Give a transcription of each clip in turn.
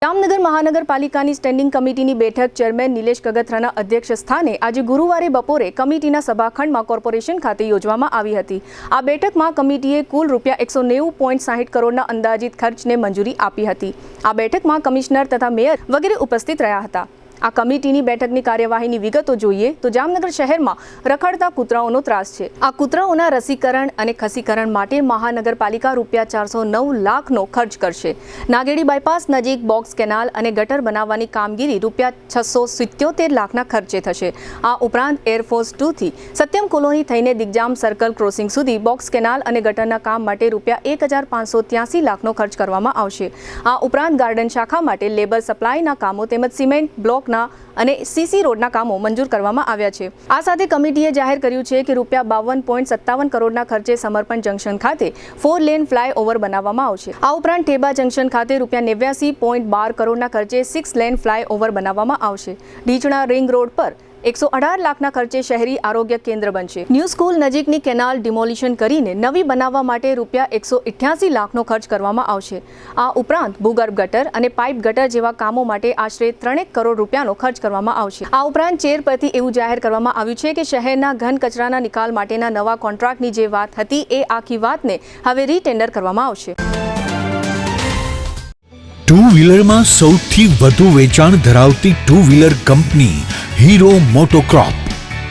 જામનગર મહાનગરપાલિકાની સ્ટેન્ડિંગ કમિટીની બેઠક ચેરમેન નિલેશ કગથરાના અધ્યક્ષ સ્થાને આજે ગુરુવારે બપોરે કમિટીના સભાખંડમાં કોર્પોરેશન ખાતે યોજવામાં આવી હતી। આ બેઠકમાં કમિટીએ કુલ ₹190.60 કરોડના અંદાજિત ખર્ચને મંજૂરી આપી હતી। આ બેઠકમાં કમિશનર તથા મેયર વગેરે ઉપસ્થિત રહ્યા હતા। આ કમિટીની બેઠકની કાર્યવાહીની વિગતો જોઈએ તો જામનગર શહેરમાં રખડતા કૂતરાઓનો ત્રાસ છે। આ કૂતરાઓના રસીકરણ અને ખસીકરણ માટે મહાનગરપાલિકા ₹409 લાખનો ખર્ચ કરશે। નાગેડી બાયપાસ નજીક બોક્સ કેનાલ અને ગટર બનાવવાની કામગીરી ₹677 લાખના ખર્ચે થશે। આ ઉપરાંત એરફોર્સ 2 થી સત્યમ કોલોની થઈને દિગ્જામ સર્કલ ક્રોસિંગ સુધી બોક્સ કેનાલ અને ગટરના કામ માટે ₹1583 લાખનો ખર્ચ કરવામાં આવશે। આ ઉપરાંત ગાર્ડન શાખા માટે લેબર સપ્લાયના કામો તેમજ સિમેન્ટ બ્લોક અને સીસી રોડના કામો મંજૂર કરવામાં આવ્યા છે। આ સાથે કમિટીએ જાહેર કર્યું છે કે ₹52.57 કરોડના ખર્ચે સમર્પણ જંકશન ખાતે 4 લેન ફ્લાયઓવર બનાવવામાં આવશે। આ ઉપરાંત ટેબા જંકશન ખાતે ₹89.12 કરોડના ખર્ચે 6 લેન ફ્લાયઓવર બનાવવામાં આવશે। ઢીચણા રિંગ રોડ પર 118 લાખના ખર્ચે શહેરી આરોગ્ય કેન્દ્ર બનશે। ન્યૂ સ્કૂલ નજીકની કેનાલ ડિમોલિશન કરીને નવી બનાવવા માટે ₹188 લાખનો ખર્ચ કરવામાં આવશે। આ ઉપરાંત ભૂગર્ભ ગટર અને પાઇપ ગટર જેવા કામો માટે આશરે 3 કરોડ રૂપિયાનો ખર્ચ કરવામાં આવશે। આ ઉપરાંત ચેર પરથી એવું જાહેર કરવામાં આવ્યું છે કે શહેરના ઘન કચરાના નિકાલ માટેના નવા કોન્ટ્રાક્ટની જે વાત હતી એ આખી વાતને હવે રીટેન્ડર કરવામાં આવશે। ટુ વ્હીલરમાં સૌથી વધુ વેચાણ ધરાવતી ટુ વ્હીલર કંપની હીરો મોટોક્રોપ।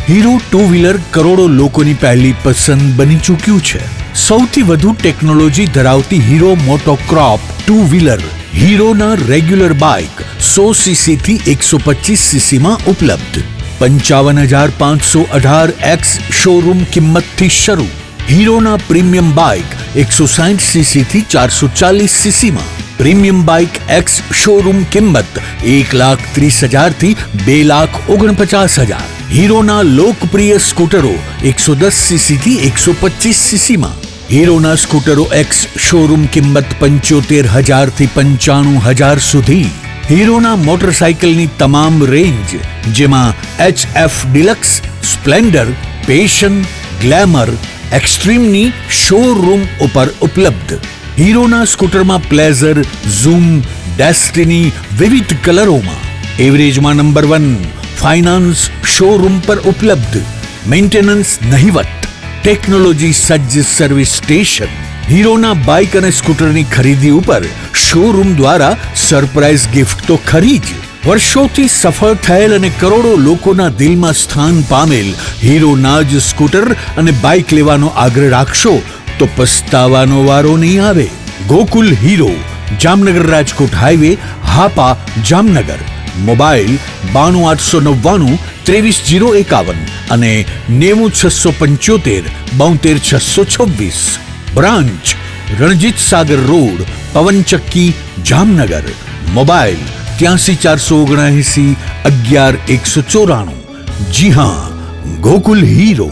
હીરો ટુ વ્હીલર કરોડો લોકોની પહેલી પસંદ બની ચૂક્યું છે। સૌથી વધુ ટેકનોલોજી ધરાવતી હીરો મોટોક્રોપ ટુ વ્હીલર હીરોના રેગ્યુલર બાઇક 100cc થી 125cc માં ઉપલબ્ધ। 55,518 શોરૂમ કિંમતથી શરૂ। હીરોના પ્રીમિયમ બાઇક 160cc થી 440cc માં। પ્રીમિયમ બાઇક એક્સ શોરૂમ કિંમત 1,30,000 થી 2,49,000। હીરોના લોકપ્રિય સ્કૂટરો 110cc થી 125cc માં। હીરોના સ્કૂટરો એક્સ શોરૂમ કિંમત 75,000 થી 95,000 સુધી। હીરોના મોટરસાઇકલની તમામ રેન્જ જેમાં HF deluxe, Splendor, Passion, Glamour, એક્સ્ટ્રીમની શોરૂમ ઉપર ઉપલબ્ધ। હીરોના સ્કૂટરમાં પ્લેઝર, ઝૂમ, ડેસ્ટિની વિવિધ કલરોમાં। એવરેજમાં નંબર 1 ફાઇનાન્સ શોરૂમ પર ઉપલબ્ધ। મેન્ટેનન્સ નહિવત, ટેકનોલોજી સજ્જ સર્વિસ સ્ટેશન। હીરોના બાઇક અને સ્કૂટરની ખરીદી ઉપર શોરૂમ દ્વારા સરપ્રાઇઝ ગિફ્ટ તો ખરી જ। વર્ષોથી સફળ થયેલ અને કરોડો લોકોના દિલમાં સ્થાન પામેલ હીરોના જ સ્કૂટર અને બાઇક લેવાનો આગ્રહ રાખશો તો પસ્તાવાનો વારો નહીં આવે। Gokul hero, Jamnagar Rajkot highway, Hapa, Jamnagar. Mobile 92 899 23051 અને 90675 72626। Branch Ranjit Sagar road, પવનચક્કી, Jamnagar. Mobile 83 479 11 194। જી હા, ગોકુલ હીરો।